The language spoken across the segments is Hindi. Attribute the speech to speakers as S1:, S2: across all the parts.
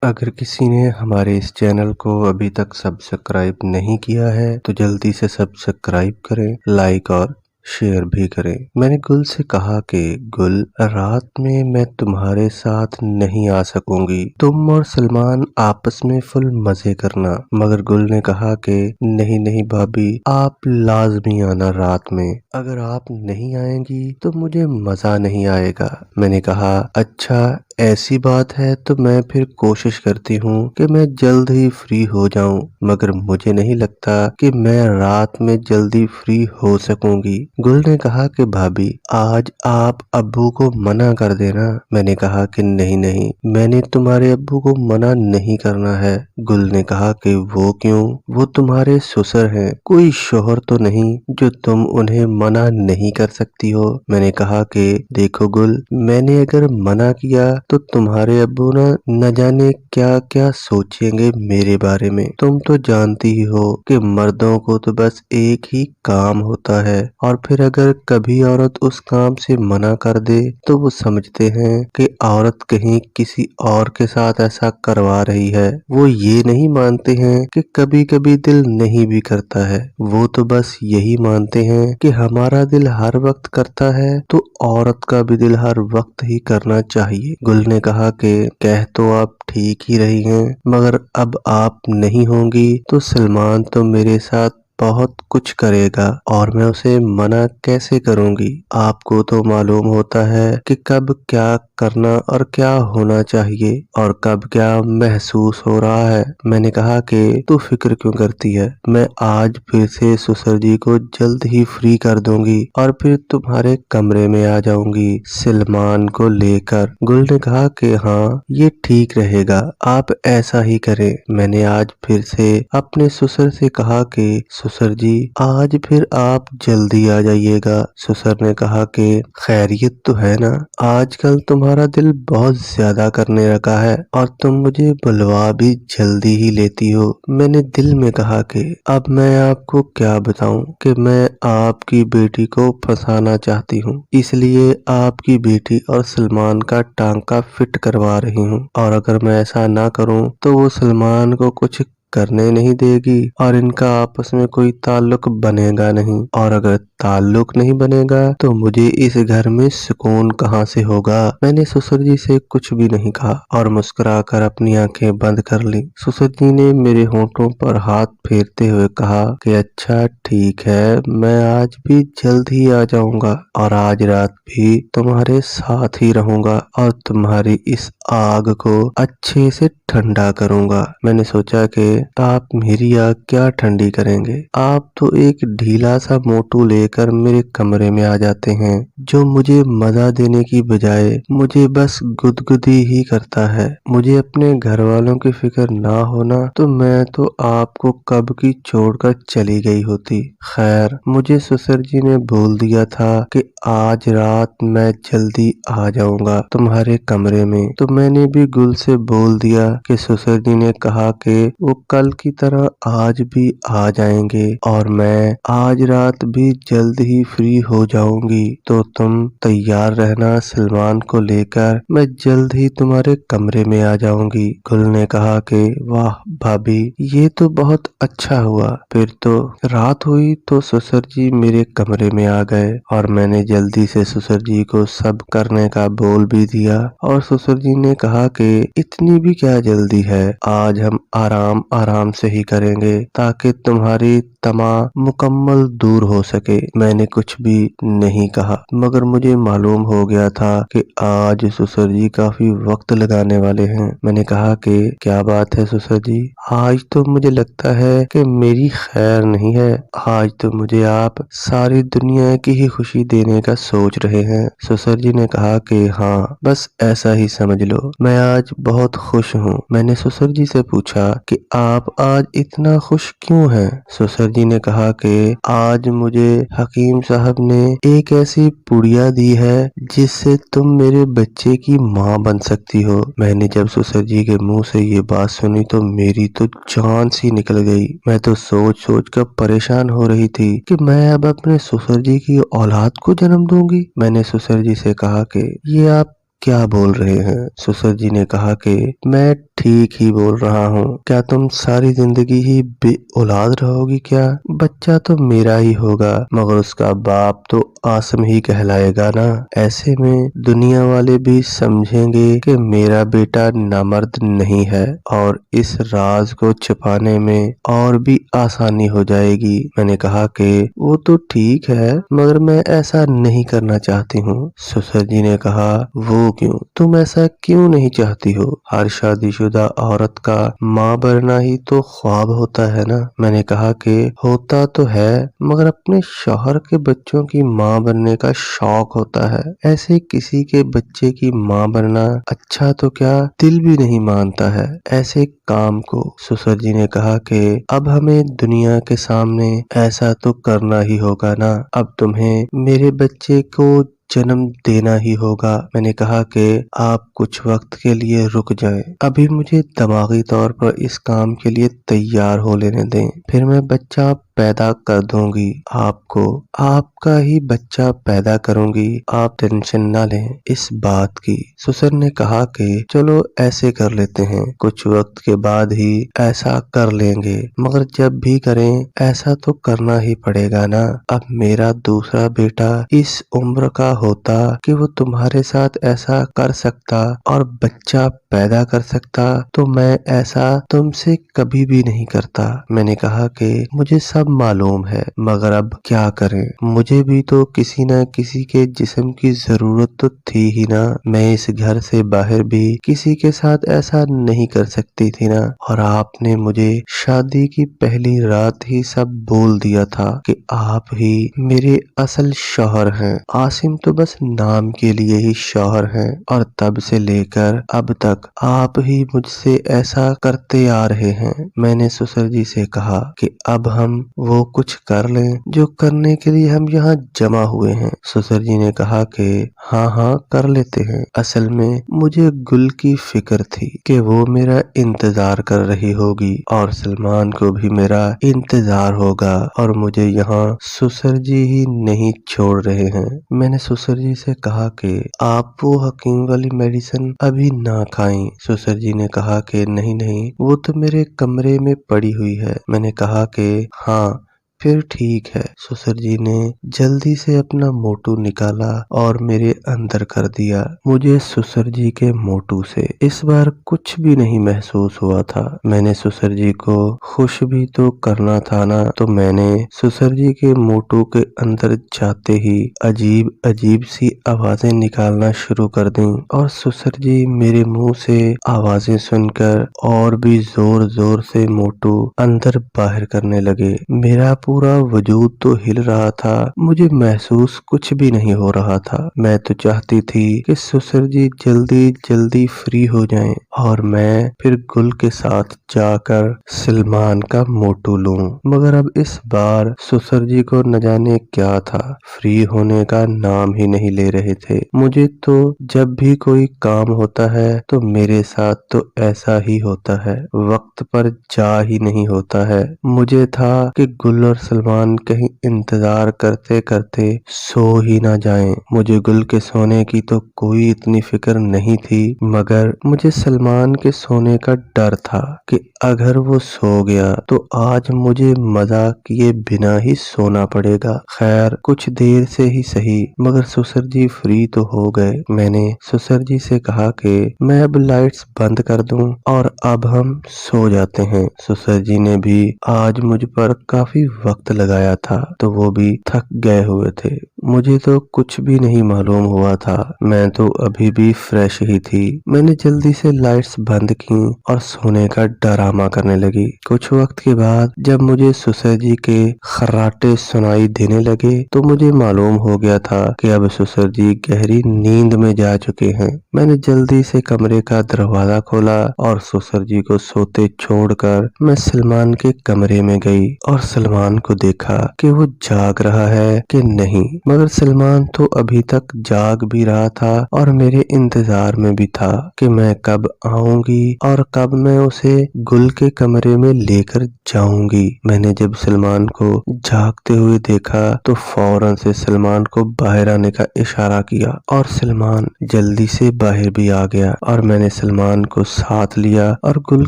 S1: अगर किसी ने हमारे इस चैनल को अभी तक सब्सक्राइब नहीं किया है तो जल्दी से सब्सक्राइब करें, लाइक और शेयर भी करें। मैंने गुल से कहा कि गुल, रात में मैं तुम्हारे साथ नहीं आ सकूंगी, तुम और सलमान आपस में फुल मजे करना। मगर गुल ने कहा कि नहीं नहीं भाभी, आप लाजमी आना रात में, अगर आप नहीं आएंगी तो मुझे मजा नहीं आएगा। मैंने कहा अच्छा ऐसी बात है तो मैं फिर कोशिश करती हूँ कि मैं जल्द ही फ्री हो जाऊं, मगर मुझे नहीं लगता कि मैं रात में जल्दी फ्री हो सकूंगी। गुल ने कहा कि भाभी, आज आप अब्बू को मना कर देना। मैंने कहा कि नहीं नहीं, मैंने तुम्हारे अब्बू को मना नहीं करना है। गुल ने कहा कि वो क्यों, वो तुम्हारे ससुर हैं, कोई शोहर तो नहीं जो तुम उन्हें मना नहीं कर सकती हो। मैंने कहा कि देखो गुल, मैंने अगर मना किया तो तुम्हारे अब्बू न जाने क्या क्या सोचेंगे मेरे बारे में। तुम तो जानती ही हो कि मर्दों को तो बस एक ही काम होता है, और फिर अगर कभी औरत उस काम से मना कर दे तो वो समझते हैं कि औरत कहीं किसी और के साथ ऐसा करवा रही है। वो ये नहीं मानते हैं कि कभी कभी दिल नहीं भी करता है, वो तो बस यही मानते हैं कि हमारा दिल हर वक्त करता है तो औरत का भी दिल हर वक्त ही करना चाहिए। गुल ने कहा कि कह तो आप ठीक ही रही हैं, मगर अब आप नहीं होंगी तो सलमान तो मेरे साथ बहुत कुछ करेगा और मैं उसे मना कैसे करूंगी। आपको तो मालूम होता है कि कब क्या करना और क्या होना चाहिए और कब क्या महसूस हो रहा है। मैंने कहा कि तू फिक्र क्यों करती है, मैं आज फिर से ससुर जी को जल्द ही फ्री कर दूंगी और फिर तुम्हारे कमरे में आ जाऊंगी सलमान को लेकर। गुल ने कहा कि हाँ ये ठीक रहेगा, आप ऐसा ही करें। मैंने आज फिर से अपने ससुर से कहा कि ससुर जी, आज फिर आप जल्दी आ जाइएगा। ससुर ने कहा कि खैरियत तो है ना, आजकल तुम्हारा दिल बहुत ज्यादा करने लगा है और तुम मुझे बुलवा भी जल्दी ही लेती हो। मैंने दिल में कहा कि अब मैं आपको क्या बताऊं कि मैं आपकी बेटी को फंसाना चाहती हूँ, इसलिए आपकी बेटी और सलमान का टांका फिट करवा रही हूँ, और अगर मैं ऐसा ना करूँ तो वो सलमान को कुछ करने नहीं देगी और इनका आपस में कोई ताल्लुक बनेगा नहीं, और अगर ताल्लुक नहीं बनेगा तो मुझे इस घर में सुकून कहाँ से होगा। मैंने ससुर जी से कुछ भी नहीं कहा और मुस्कुराकर अपनी आंखें बंद कर ली। ससुर जी ने मेरे होंठों पर हाथ फेरते हुए कहा कि अच्छा ठीक है, मैं आज भी जल्द ही आ जाऊंगा और आज रात भी तुम्हारे साथ ही रहूंगा और तुम्हारी इस आग को अच्छे से ठंडा करूंगा। मैंने सोचा कि आप मेरी आग क्या ठंडी करेंगे, आप तो एक ढीला सा मोटू लेकर मेरे कमरे में आ जाते हैं जो मुझे मजा देने की बजाय मुझे बस गुदगुदी ही करता है। मुझे अपने घर वालों की फिक्र ना होना तो मैं तो आपको कब की छोड़कर चली गई होती। खैर, मुझे ससुर जी ने बोल दिया था कि आज रात मैं जल्दी आ जाऊंगा तुम्हारे कमरे में, तो मैंने भी गुल से बोल दिया कि ससुर जी ने कहा कि वो कल की तरह आज भी आ जाएंगे और मैं आज रात भी जल्द ही फ्री हो जाऊंगी, तो तुम तैयार रहना सलमान को लेकर, मैं जल्द ही तुम्हारे कमरे में आ जाऊंगी। गुल ने कहा कि वाह भाभी, ये तो बहुत अच्छा हुआ। फिर तो रात हुई तो ससुर जी मेरे कमरे में आ गए और मैंने जल्दी से ससुर जी को सब करने का बोल भी दिया, और ससुर जी ने कहा कि इतनी भी क्या जल्दी है, आज हम आराम आराम से ही करेंगे ताकि तुम्हारी तमा मुकम्मल दूर हो सके। मैंने कुछ भी नहीं कहा, मगर मुझे मालूम हो गया था कि आज ससुर जी काफी वक्त लगाने वाले हैं। मैंने कहा कि क्या बात है ससुर जी, आज तो मुझे लगता है कि मेरी खैर नहीं है, आज तो मुझे आप सारी दुनिया की ही खुशी देने का सोच रहे हैं। ससुर जी ने कहा कि हाँ, बस ऐसा ही समझ लो, मैं आज बहुत खुश हूँ। मैंने ससुर जी से पूछा कि आप आज इतना खुश क्यों हैं? ससुर जी ने कहा कि आज मुझे हकीम साहब ने एक ऐसी पुड़िया दी है जिससे तुम मेरे बच्चे की माँ बन सकती हो। मैंने जब ससुर जी के मुंह से ये बात सुनी तो मेरी तो जान सी निकल गई। मैं तो सोच सोच कर परेशान हो रही थी कि मैं अब अपने ससुर जी की औलाद को जन्म दूंगी। मैंने ससुर जी से कहा कि ये आप क्या बोल रहे हैं? ससुर जी ने कहा कि मैं ठीक ही बोल रहा हूँ। क्या तुम सारी जिंदगी ही बे औलाद रहोगी क्या? बच्चा तो मेरा ही होगा, मगर उसका बाप तो आसम ही कहलाएगा ना। ऐसे में दुनिया वाले भी समझेंगे कि मेरा बेटा नामर्द नहीं है और इस राज को छिपाने में और भी आसानी हो जाएगी। मैंने कहा कि वो तो ठीक है, मगर मैं ऐसा नहीं करना चाहती हूँ। ससुर जी ने कहा, वो क्यों? तुम ऐसा क्यों नहीं चाहती हो? हर शादीशुदा औरत का माँ बनना ही तो ख्वाब होता है ना। मैंने कहा कि होता तो है, मगर अपने शौहर के बच्चों की माँ बनने का शौक होता है। ऐसे किसी के बच्चे की माँ बनना अच्छा तो क्या दिल भी नहीं मानता है ऐसे काम को। ससुर जी ने कहा कि अब हमें दुनिया के सामने ऐसा तो करना ही होगा ना। अब तुम्हें मेरे बच्चे को जन्म देना ही होगा। मैंने कहा कि आप कुछ वक्त के लिए रुक जाएं। अभी मुझे दिमागी तौर पर इस काम के लिए तैयार हो लेने दें, फिर मैं बच्चा पैदा कर दूंगी। आपको आपका ही बच्चा पैदा करूंगी, आप टेंशन ना लें इस बात की। ससुर ने कहा कि चलो ऐसे कर लेते हैं, कुछ वक्त के बाद ही ऐसा कर लेंगे, मगर जब भी करें ऐसा तो करना ही पड़ेगा ना। अब मेरा दूसरा बेटा इस उम्र का होता कि वो तुम्हारे साथ ऐसा कर सकता और बच्चा पैदा कर सकता, तो मैं ऐसा तुमसे कभी भी नहीं करता। मैंने कहा कि मुझे सब मालूम है, मगर अब क्या करें? मुझे भी तो किसी न किसी के जिस्म की जरूरत तो थी ही ना। मैं इस घर से बाहर भी किसी के साथ ऐसा नहीं कर सकती थी ना। और आपने मुझे शादी की पहली रात ही सब बोल दिया था कि आप ही मेरे असल शौहर हैं। आसिम तो बस नाम के लिए ही शौहर हैं, और तब से लेकर अब तक आप ही मुझसे ऐसा करते आ रहे हैं। मैंने ससुर जी से कहा कि अब हम वो कुछ कर लें जो करने के लिए हम यहाँ जमा हुए हैं। ससुर जी ने कहा कि हाँ हाँ कर लेते हैं। असल में मुझे गुल की फिक्र थी कि वो मेरा इंतजार कर रही होगी और सलमान को भी मेरा इंतजार होगा, और मुझे यहाँ ससुर जी ही नहीं छोड़ रहे हैं। मैंने ससुर जी से कहा कि आप वो हकीम वाली मेडिसिन अभी ना खाएं। ससुर जी ने कहा कि नहीं नहीं, वो तो मेरे कमरे में पड़ी हुई है। मैंने कहा कि हाँ फिर ठीक है। ससुर जी ने जल्दी से अपना मोटू निकाला और मेरे अंदर कर दिया। मुझे ससुर जी के मोटू से इस बार कुछ भी नहीं महसूस हुआ था। मैंने ससुर जी को खुश भी तो करना था ना, तो मैंने ससुर जी के मोटू के अंदर जाते ही अजीब अजीब सी आवाजें निकालना शुरू कर दी, और ससुर जी मेरे मुंह से आवाजें सुनकर और भी जोर जोर से मोटू अंदर बाहर करने लगे। मेरा पूरा वजूद तो हिल रहा था, मुझे महसूस कुछ भी नहीं हो रहा था। मैं तो चाहती थी कि ससुर जी जल्दी जल्दी फ्री हो जाएं और मैं फिर गुल के साथ जाकर सलमान का मोटू लूं, मगर अब इस बार ससुर जी को न जाने क्या था, फ्री होने का नाम ही नहीं ले रहे थे। मुझे तो जब भी कोई काम होता है तो मेरे साथ तो ऐसा ही होता है, वक्त पर जा ही नहीं होता है। मुझे था कि गुल और सलमान कहीं इंतजार करते करते सो ही ना जाएं। मुझे गुल के सोने की तो कोई इतनी फिक्र नहीं थी, मगर मुझे सलमान के सोने का डर था कि अगर वो सो गया तो आज मुझे मजा किए बिना ही सोना पड़ेगा। खैर कुछ देर से ही सही, मगर ससुर जी फ्री तो हो गए। मैंने ससुर जी से कहा कि मैं अब लाइट्स बंद कर दूं और अब हम सो जाते हैं। ससुर जी ने भी आज मुझ पर काफी वक्त लगाया था, तो वो भी थक गए हुए थे। मुझे तो कुछ भी नहीं मालूम हुआ था, मैं तो अभी भी फ्रेश ही थी। मैंने जल्दी से लाइट्स बंद की और सोने का डरामा करने लगी। कुछ वक्त के बाद जब मुझे ससुर जी के खर्राटे सुनाई देने लगे तो मुझे मालूम हो गया था कि अब ससुर जी गहरी नींद में जा चुके हैं। मैंने जल्दी से कमरे का दरवाजा खोला और ससुर जी को सोते छोड़कर मैं सलमान के कमरे में गई और सलमान को देखा कि वो जाग रहा है कि नहीं, मगर मगर सलमान तो अभी तक जाग भी रहा था और मेरे इंतजार में भी था कि मैं कब आऊंगी और कब मैं उसे गुल के कमरे में लेकर जाऊंगी। मैंने जब सलमान को जागते हुए देखा तो फौरन से सलमान को बाहर आने का इशारा किया और सलमान जल्दी से बाहर भी आ गया और मैंने सलमान को साथ लिया और गुल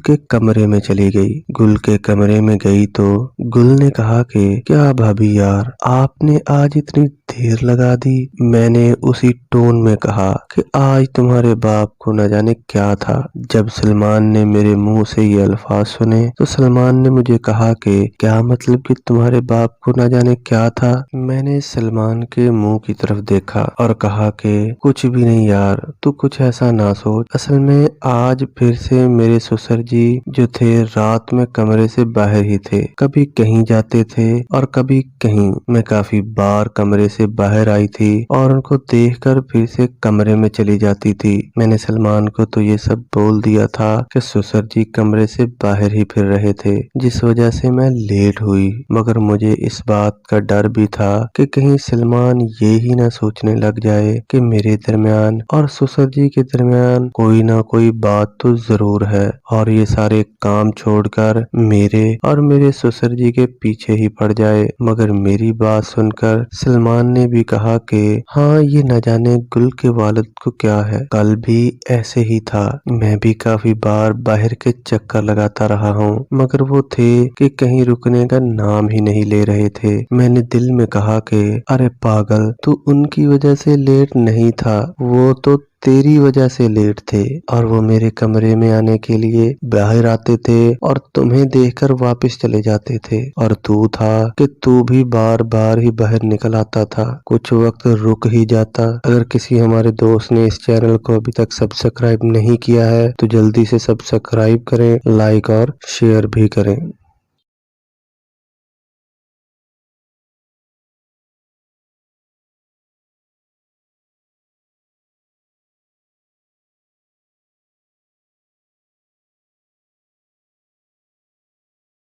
S1: के कमरे में चली गई। गुल के कमरे में गई तो गुल ने कहा कि क्या भाभी यार, आपने आज इतनी देर लगा दी। मैंने उसी टोन में कहा कि आज तुम्हारे बाप को न जाने क्या था। जब सलमान ने मेरे मुंह से ये अल्फाज सुने तो सलमान ने मुझे कहा कि क्या मतलब कि तुम्हारे बाप को न जाने क्या था। मैंने सलमान के मुंह की तरफ देखा और कहा कि कुछ भी नहीं यार, तू कुछ ऐसा ना सोच। असल में आज फिर से मेरे ससुर जी जो थे रात में कमरे से बाहर ही थे, कभी कहीं जाते थे और कभी कहीं। मैं काफी बार कमरे से बाहर आई थी और उनको देखकर फिर से कमरे में चली जाती थी। मैंने सलमान को तो ये सब बोल दिया था कि ससुर जी कमरे से बाहर ही फिर रहे थे, जिस वजह से मैं लेट हुई। मगर मुझे इस बात का डर भी था कि कहीं सलमान ये ही ना सोचने लग जाए कि मेरे दरमियान और ससुर जी के दरमियान कोई ना कोई बात तो जरूर है और ये सारे काम छोड़कर मेरे और मेरे ससुर जी के पीछे ही पड़ जाए। मगर मेरी बात सुनकर सलमान ने भी कहा कि हाँ, ये न जाने गुल के वालिद को क्या है, कल भी ऐसे ही था। मैं भी काफी बार बाहर के चक्कर लगाता रहा हूँ मगर वो थे कि कहीं रुकने का नाम ही नहीं ले रहे थे। मैंने दिल में कहा कि अरे पागल, तू उनकी वजह से लेट नहीं था, वो तो तेरी वजह से लेट थे और वो मेरे कमरे में आने के लिए बाहर आते थे और तुम्हें देखकर वापस चले जाते थे। और तू था कि तू भी बार बार ही बाहर निकल आता था, कुछ वक्त रुक ही जाता। अगर किसी हमारे दोस्त ने इस चैनल को अभी तक सब्सक्राइब नहीं किया है तो जल्दी से सब्सक्राइब करें, लाइक और शेयर भी करें।